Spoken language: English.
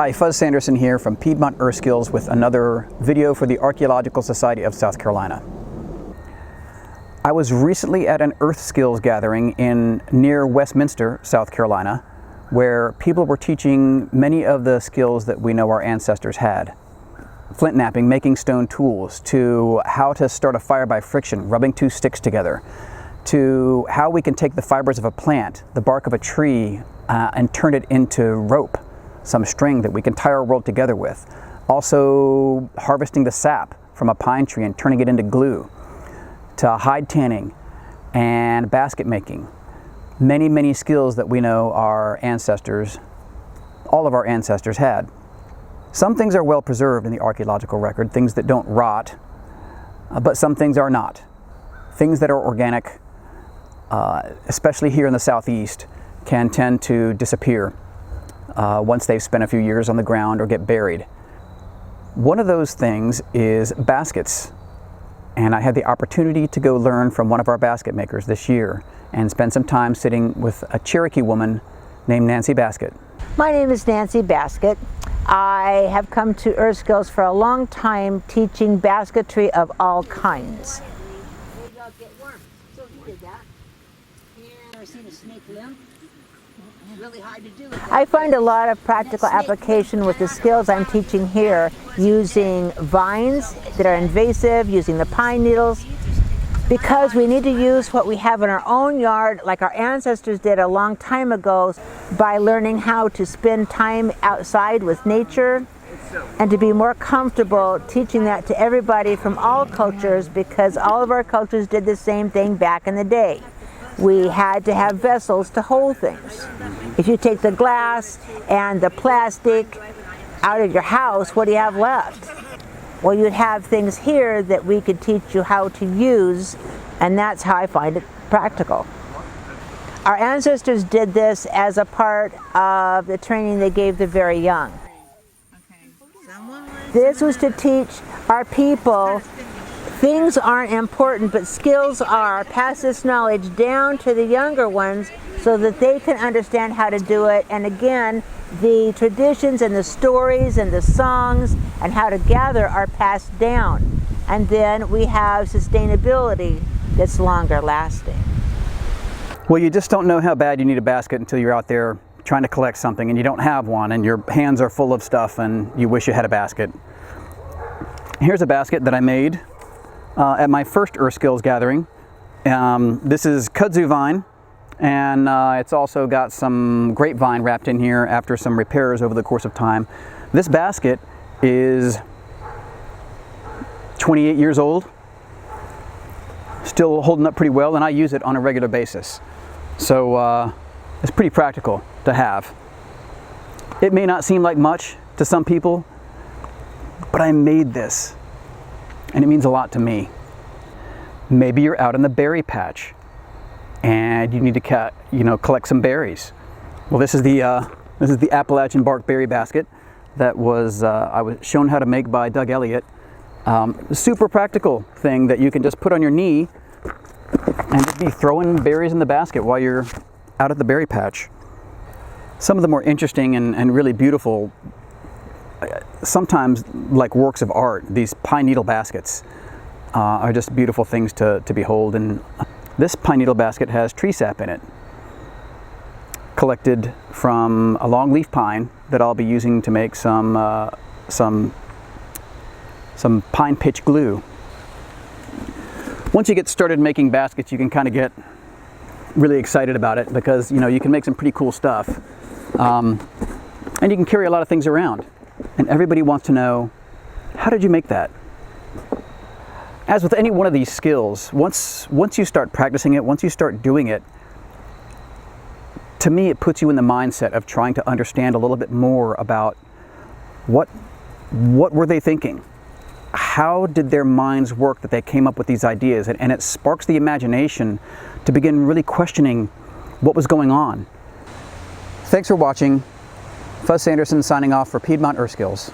Hi, Fuzz Sanderson here from Piedmont Earth Skills with another video for the Archaeological Society of South Carolina. I was recently at an Earth Skills gathering near Westminster, South Carolina, where people were teaching many of the skills that we know our ancestors had. Flint knapping, making stone tools, to how to start a fire by friction, rubbing two sticks together, to how we can take the fibers of a plant, the bark of a tree, and turn it into rope, some string that we can tie our world together with. Also harvesting the sap from a pine tree and turning it into glue, to hide tanning and basket making. Many, many skills that we know our ancestors, all of our ancestors had. Some things are well preserved in the archaeological record, things that don't rot, but some things are not. Things that are organic, especially here in the southeast, can tend to disappear once they've spent a few years on the ground or get buried. One of those things is baskets. And I had the opportunity to go learn from one of our basket makers this year and spend some time sitting with a Cherokee woman named Nancy Baskett. My name is Nancy Baskett. I have come to Earth Skills for a long time teaching basketry of all kinds. Maybe I'll get worms. So he did that. You ever seen a snake limb? Really hard to do. I find a lot of practical application with the skills I'm teaching here, using vines that are invasive, using the pine needles, because we need to use what we have in our own yard, like our ancestors did a long time ago, by learning how to spend time outside with nature, and to be more comfortable teaching that to everybody from all cultures, because all of our cultures did the same thing back in the day. We had to have vessels to hold things. If you take the glass and the plastic out of your house, what do you have left? Well, you'd have things here that we could teach you how to use, and that's how I find it practical. Our ancestors did this as a part of the training they gave the very young. This was to teach our people things aren't important, but skills are. Pass this knowledge down to the younger ones so that they can understand how to do it. And again, the traditions and the stories and the songs and how to gather are passed down. And then we have sustainability that's longer lasting. Well, you just don't know how bad you need a basket until you're out there trying to collect something and you don't have one and your hands are full of stuff and you wish you had a basket. Here's a basket that I made at my first Earth Skills gathering. This is kudzu vine, and it's also got some grapevine wrapped in here after some repairs over the course of time. This basket is 28 years old, still holding up pretty well, and I use it on a regular basis. So it's pretty practical to have. It may not seem like much to some people, but I made this, and it means a lot to me. Maybe you're out in the berry patch and you need to collect some berries. Well, this is the Appalachian bark berry basket that I was shown how to make by Doug Elliott. Super practical thing that you can just put on your knee and just be throwing berries in the basket while you're out at the berry patch. Some of the more interesting and really beautiful, sometimes like works of art, these pine needle baskets are just beautiful things to behold. And this pine needle basket has tree sap in it, collected from a longleaf pine that I'll be using to make some pine pitch glue. Once you get started making baskets, you can kind of get really excited about it, because you can make some pretty cool stuff, and you can carry a lot of things around. And everybody wants to know, how did you make that? As with any one of these skills, once you start practicing it, once you start doing it, to me it puts you in the mindset of trying to understand a little bit more about what were they thinking? How did their minds work that they came up with these ideas? And it sparks the imagination to begin really questioning what was going on. Thanks for watching. Fuzz Sanderson signing off for Piedmont Earth Skills.